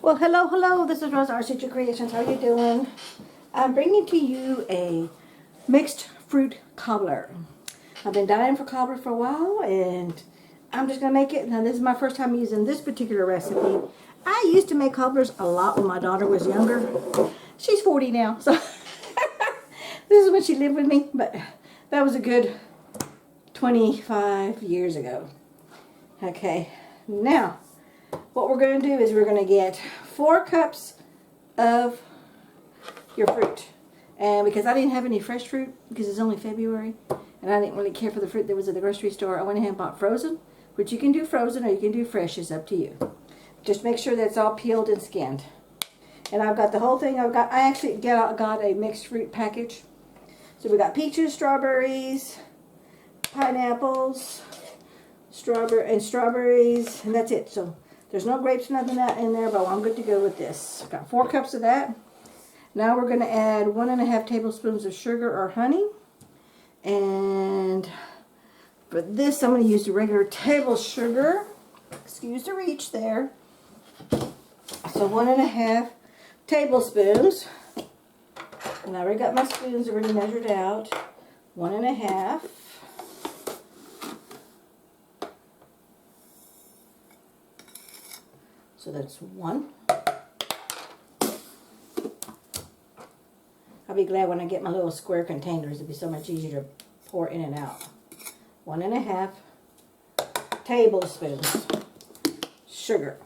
Well, hello. This is Rosa, RCgkreations. Creations. How are you doing? I'm bringing to you a mixed fruit cobbler. I've been dying for cobbler for a while, and I'm just going to make it. Now, this is my first time using this particular recipe. I used to make cobblers a lot when my daughter was younger. She's 40 now, so this is when she lived with me, but that was a good 25 years ago. Okay, now, what we're going to do is we're going to get 4 cups of your fruit. And because I didn't have any fresh fruit, because it's only February, and I didn't really care for the fruit that was at the grocery store, I went ahead and bought frozen, which you can do frozen or you can do fresh, it's up to you. Just make sure that it's all peeled and skinned. And I've got the whole thing. I actually got a mixed fruit package. So we got peaches, strawberries, pineapples, strawberries, and that's it. So there's no grapes, nothing in there, but I'm good to go with this. Got 4 cups of that. Now we're going to add 1.5 tablespoons of sugar or honey. And for this, I'm going to use the regular table sugar. Excuse the reach there. So 1.5 tablespoons. And I already got my spoons already measured out. 1.5. So that's 1. I'll be glad when I get my little square containers. It'll be so much easier to pour in and out. 1.5 tablespoons sugar.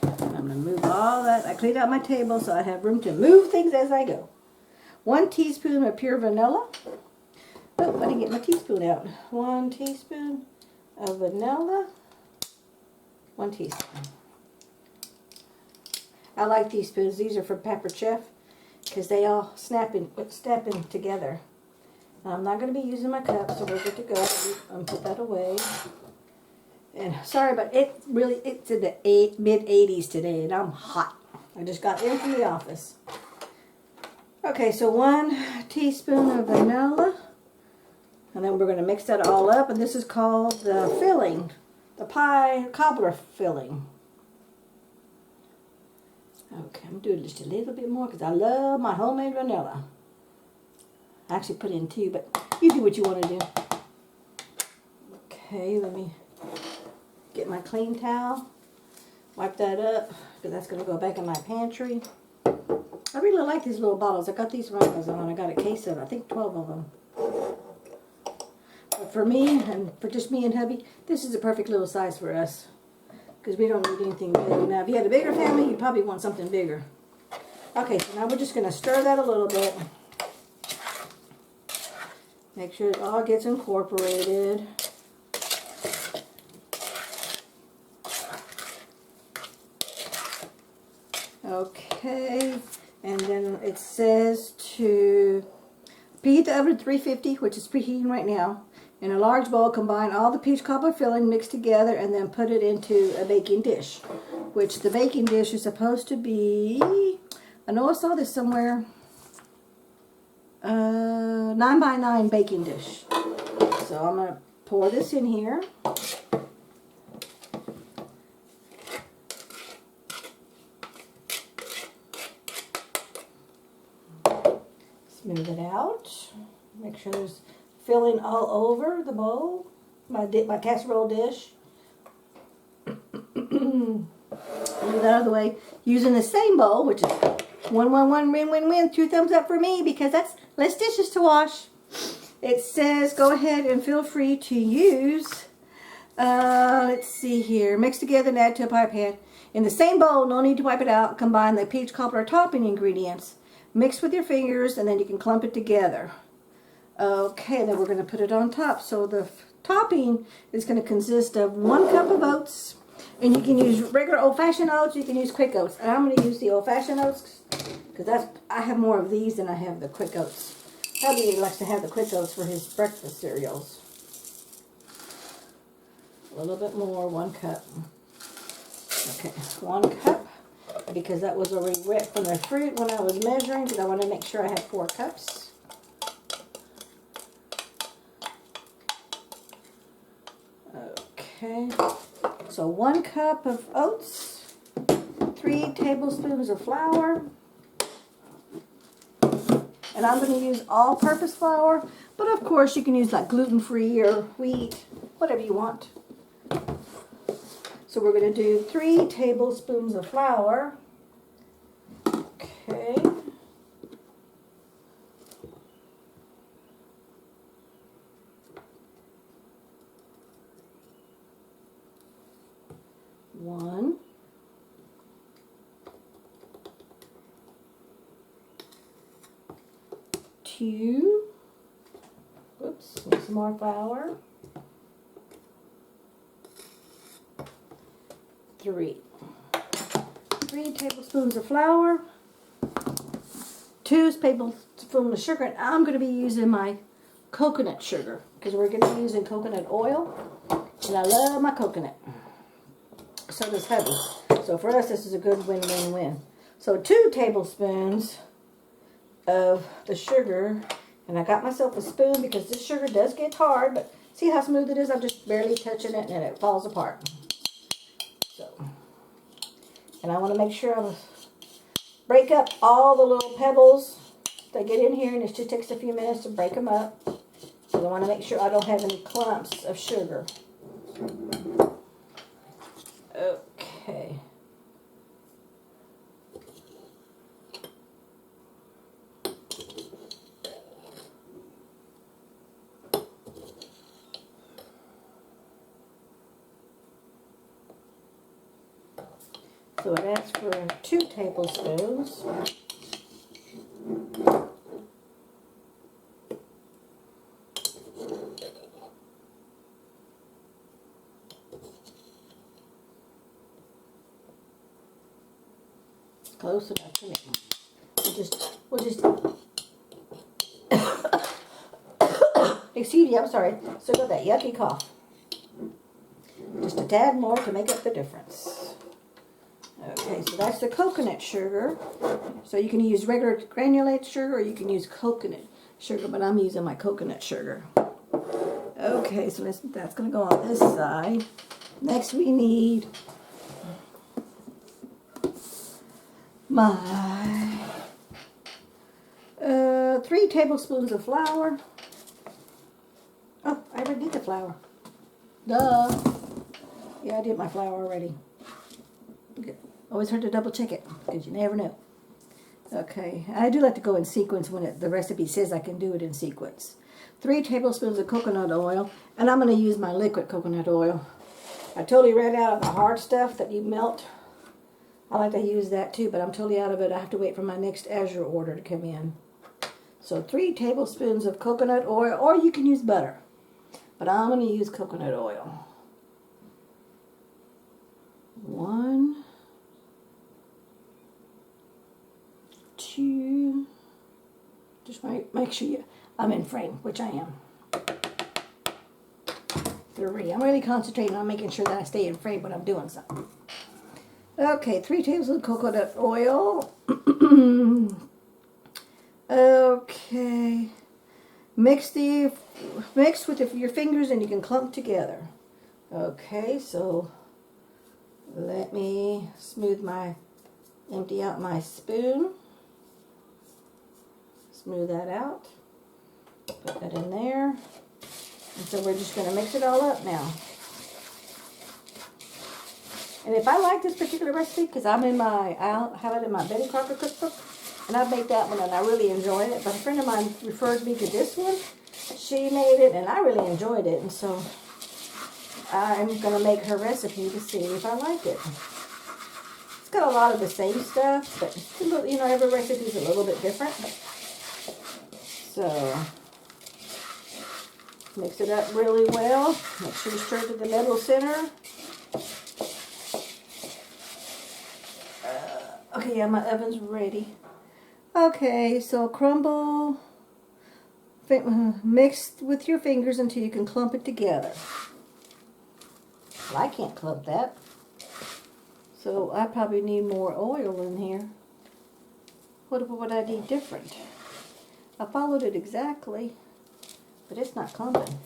I'm going to move all that. I cleaned out my table so I have room to move things as I go. 1 teaspoon of pure vanilla. Oh, I didn't get my teaspoon out. 1 teaspoon of vanilla. 1 teaspoon. I like these spoons. These are from Pepper Chef because they all snap in together. Now, I'm not going to be using my cup, so we're good to go. I'm put that away. And sorry, but it's in the mid-80s today, and I'm hot. I just got in from the office. Okay, so 1 teaspoon of vanilla, and then we're going to mix that all up. And this is called the filling. The pie cobbler filling. Okay, I'm doing just a little bit more because I love my homemade vanilla. I actually put in 2, but you do what you want to do. Okay, let me get my clean towel. Wipe that up because that's going to go back in my pantry. I really like these little bottles. I got these from Amazon. I got a case of, I think, 12 of them. For me, and for just me and hubby, this is a perfect little size for us. Because we don't need anything big. Now, if you had a bigger family, you probably want something bigger. Okay, so now we're just going to stir that a little bit. Make sure it all gets incorporated. Okay, and then it says to preheat the oven to 350, which is preheating right now. In a large bowl, combine all the peach cobbler filling mixed together and then put it into a baking dish, which the baking dish is supposed to be, I know I saw this somewhere, 9x9 baking dish. So I'm going to pour this in here. Smooth it out. Make sure there's filling all over the bowl, my casserole dish. Move that out of the way. Using the same bowl, which is 1-1-1 win-win-win. 2 thumbs up for me because that's less dishes to wash. It says go ahead and feel free to use. Let's see here. Mix together and add to a pie pan. In the same bowl, no need to wipe it out. Combine the peach cobbler topping ingredients. Mix with your fingers and then you can clump it together. Okay, then we're going to put it on top. So the topping is going to consist of 1 cup of oats. And you can use regular old-fashioned oats, you can use quick oats. And I'm going to use the old-fashioned oats because I have more of these than I have the quick oats. Hubby likes to have the quick oats for his breakfast cereals. A little bit more, 1 cup. Okay, 1 cup because that was already wet from the fruit when I was measuring because I want to make sure I had 4 cups. Okay, so 1 cup of oats. 3 tablespoons of flour. And I'm going to use all-purpose flour, but of course you can use like gluten-free or wheat, whatever you want. So we're going to do 3 tablespoons of flour. Okay. One. 2. Oops, need some more flour. 3 tablespoons of flour. 2 tablespoons of sugar. And I'm going to be using my coconut sugar because we're going to be using coconut oil. And I love my coconut. So does hubby. So for us, this is a good win-win-win. So 2 tablespoons of the sugar, and I got myself a spoon because this sugar does get hard, but see how smooth it is? I'm just barely touching it and it falls apart. So, and I want to make sure I break up all the little pebbles that get in here, and it just takes a few minutes to break them up. So I want to make sure I don't have any clumps of sugar. Okay. So it asks for 2 tablespoons. Close enough for me. We'll just excuse me, I'm sorry. So got that yucky cough. Just a tad more to make up the difference. Okay, so that's the coconut sugar. So you can use regular granulated sugar or you can use coconut sugar, but I'm using my coconut sugar. Okay, so that's going to go on this side. Next we need my 3 tablespoons of flour. Oh, I already did the flour. Duh. Yeah, I did my flour already. Okay. Always hard to double check it because you never know. Okay, I do like to go in sequence when the recipe says I can do it in sequence. 3 tablespoons of coconut oil, and I'm going to use my liquid coconut oil. I totally ran out of the hard stuff that you melt. I like to use that too, but I'm totally out of it. I have to wait for my next Azure order to come in. So 3 tablespoons of coconut oil, or you can use butter. But I'm going to use coconut oil. 1, 2, just make sure I'm in frame, which I am. 3. I'm really concentrating on making sure that I stay in frame when I'm doing something. Okay, 3 tablespoons of coconut oil. Okay, mix with your fingers and you can clump together. Okay, so let me empty out my spoon. Smooth that out. Put that in there. And so we're just going to mix it all up now. And if I like this particular recipe, because I have it in my Betty Crocker cookbook, and I made that one and I really enjoyed it. But a friend of mine referred me to this one. She made it and I really enjoyed it. And so I'm going to make her recipe to see if I like it. It's got a lot of the same stuff, but you know, every recipe is a little bit different. So mix it up really well. Make sure you stir to the middle center. Okay, yeah, my oven's ready. Okay, so crumble, mix with your fingers until you can clump it together. Well, I can't clump that. So I probably need more oil in here. What would I need different? I followed it exactly, but it's not clumping.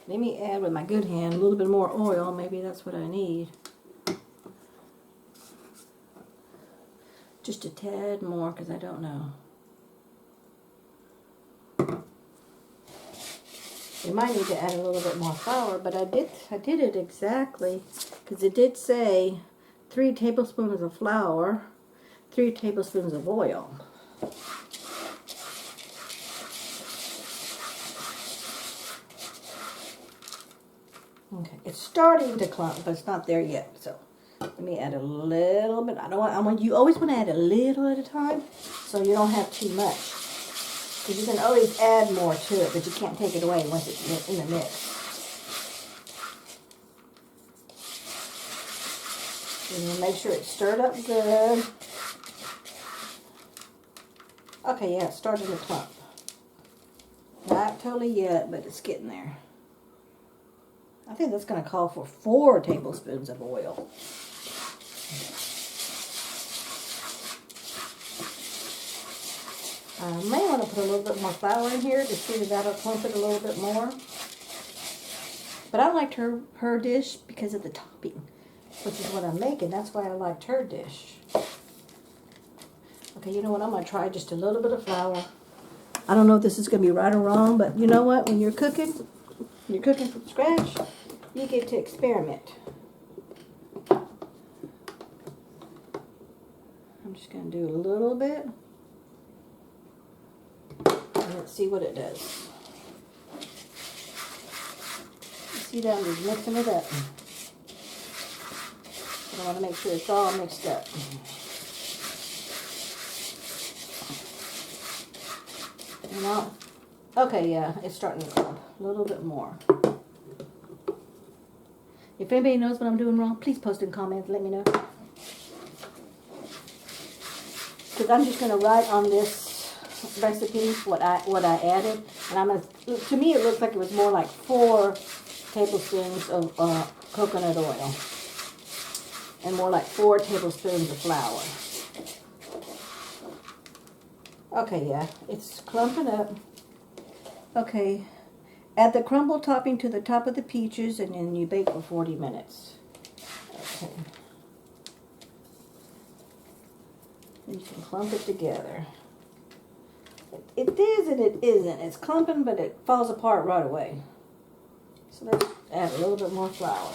Let me add with my good hand a little bit more oil. Maybe that's what I need. Just a tad more because I don't know. You might need to add a little bit more flour, but I did it exactly because it did say 3 tablespoons of flour, 3 tablespoons of oil. Okay, it's starting to clump, but it's not there yet. So let me add a little bit. You always want to add a little at a time, so you don't have too much. Because you can always add more to it, but you can't take it away once it's in the mix. And you make sure it's stirred up good. Okay, yeah, it's starting to clump. Not totally yet, but it's getting there. I think that's going to call for 4 tablespoons of oil. I may want to put a little bit more flour in here to see if that'll clump it a little bit more. But I liked her dish because of the topping, which is what I'm making. That's why I liked her dish. Okay, you know what? I'm going to try just a little bit of flour. I don't know if this is going to be right or wrong, but you know what? When you're cooking from scratch, you get to experiment. I'm just going to do a little bit. And let's see what it does. See that? I'm just mixing it up. I want to make sure it's all mixed up. Okay, yeah, it's starting to clump a little bit more. If anybody knows what I'm doing wrong, please post in comments, let me know. Because I'm just going to write on this recipe what I added, and to me it looks like it was more like 4 tablespoons of coconut oil, and more like 4 tablespoons of flour. Okay, yeah, it's clumping up. Okay, add the crumble topping to the top of the peaches, and then you bake for 40 minutes. Okay. And you can clump it together. It is and it isn't. It's clumping, but it falls apart right away. So let's add a little bit more flour.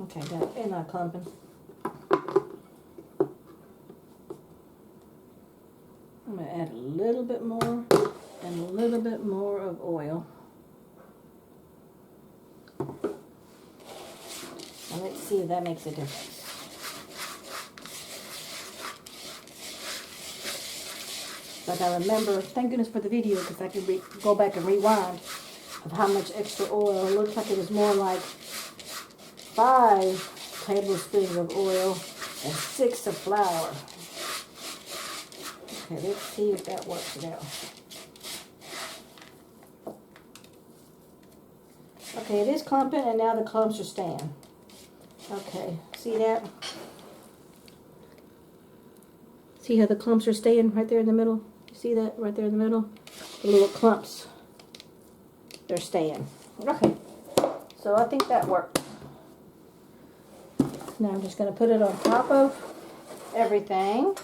Okay, it's not clumping. I'm going to add a little bit more and a little bit more of oil. And let's see if that makes a difference. Like I remember, thank goodness for the video because I can go back and rewind of how much extra oil. It looks like it was more like 5 tablespoons of oil and 6 of flour. Okay, let's see if that works now. Okay, it is clumping and now the clumps are staying. Okay, see that? See how the clumps are staying right there in the middle? You see that right there in the middle? The little clumps. They're staying. Okay, so I think that worked. Now I'm just going to put it on top of everything.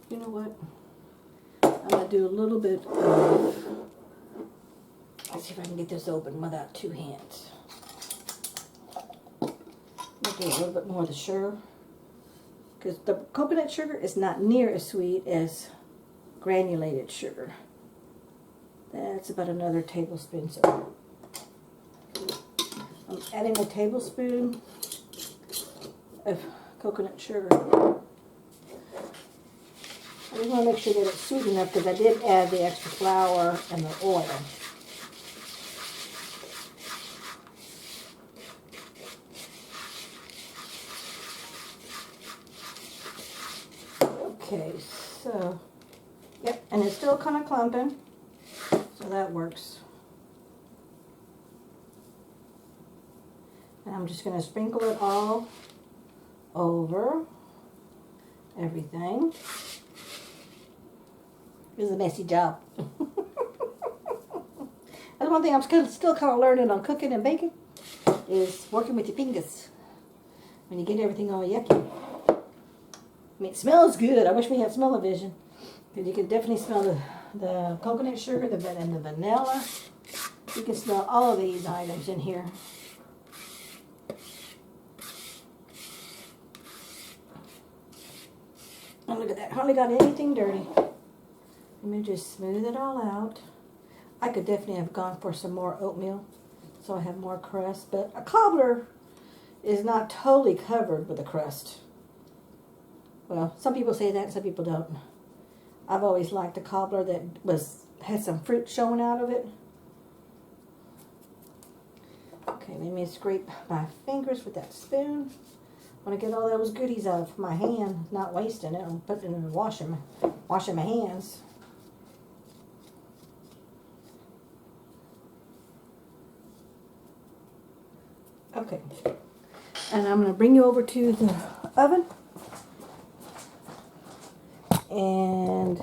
You know what? I'm going to do a little bit of, let's see if I can get this open without 2 hands. I'll do a little bit more of the sugar. Because the coconut sugar is not near as sweet as granulated sugar. That's about another tablespoon. So I'm adding a tablespoon of coconut sugar. I just want to make sure that it's sweet enough because I did add the extra flour and the oil. Okay, so, yep, and it's still kind of clumping, so that works. And I'm just going to sprinkle it all over everything. This is a messy job. That's one thing I'm still kind of learning on cooking and baking, is working with your fingers when you get everything all yucky. I mean, it smells good. I wish we had smell-o-vision, because you can definitely smell the coconut sugar and the vanilla. You can smell all of these items in here. And look at that. Hardly got anything dirty. Let me just smooth it all out. I could definitely have gone for some more oatmeal so I have more crust, but a cobbler is not totally covered with a crust. Well, some people say that, some people don't. I've always liked a cobbler that had some fruit showing out of it. Okay, let me scrape my fingers with that spoon. I want to get all those goodies out of my hand, not wasting it. I'm putting it in the washing my hands. Okay, and I'm going to bring you over to the oven, and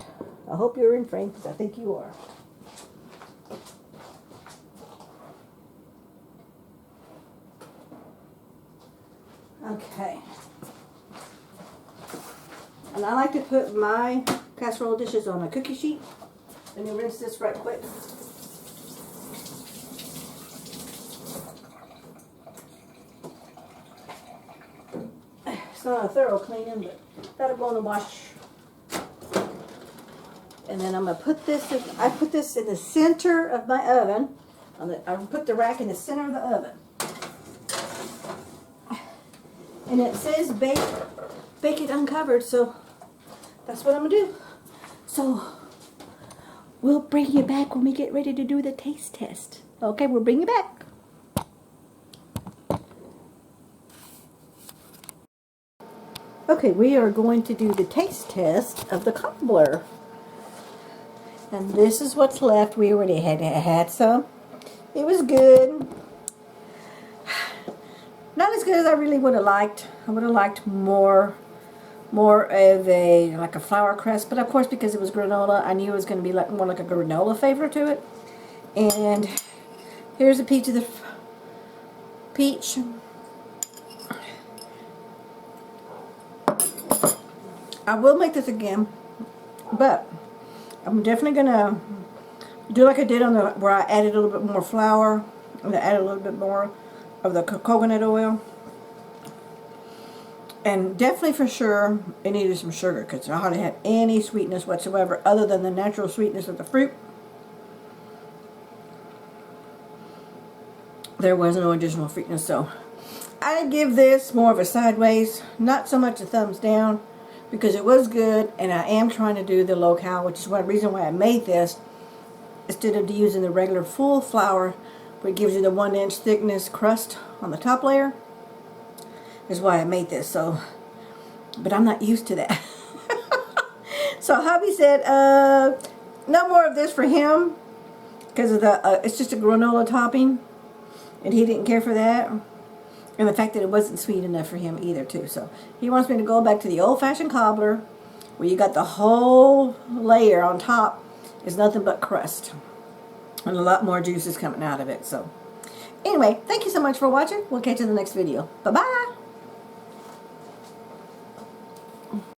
I hope you're in frame, because I think you are. Okay, and I like to put my casserole dishes on a cookie sheet. Let me rinse this right quick. It's not a thorough cleaning, but that'll go in the wash. And then I'm going to put this I put this in the center of my oven. I put the rack in the center of the oven. And it says bake it uncovered, so that's what I'm going to do. So we'll bring you back when we get ready to do the taste test. Okay, we'll bring you back. Okay, we are going to do the taste test of the cobbler. And this is what's left. We already had some. It was good. Not as good as I really would have liked. I would have liked more of like a flour crust, but of course, because it was granola, I knew it was going to be more like a granola flavor to it. And here's a piece of the peach. I will make this again, but I'm definitely gonna do like I did on where I added a little bit more flour and I added a little bit more of the coconut oil. And definitely for sure it needed some sugar, because I hardly had any sweetness whatsoever other than the natural sweetness of the fruit. There was no additional sweetness, so I give this more of a sideways, not so much a thumbs down, because it was good, and I am trying to do the low-cal, which is one reason why I made this instead of using the regular full flour, where it gives you the 1-inch thickness crust on the top layer. Is why I made this. So, but I'm not used to that. So hubby said, no more of this for him, because of the it's just a granola topping, and he didn't care for that. And the fact that it wasn't sweet enough for him either, too. So he wants me to go back to the old-fashioned cobbler, where you got the whole layer on top is nothing but crust. And a lot more juices coming out of it. So anyway, thank you so much for watching. We'll catch you in the next video. Bye-bye.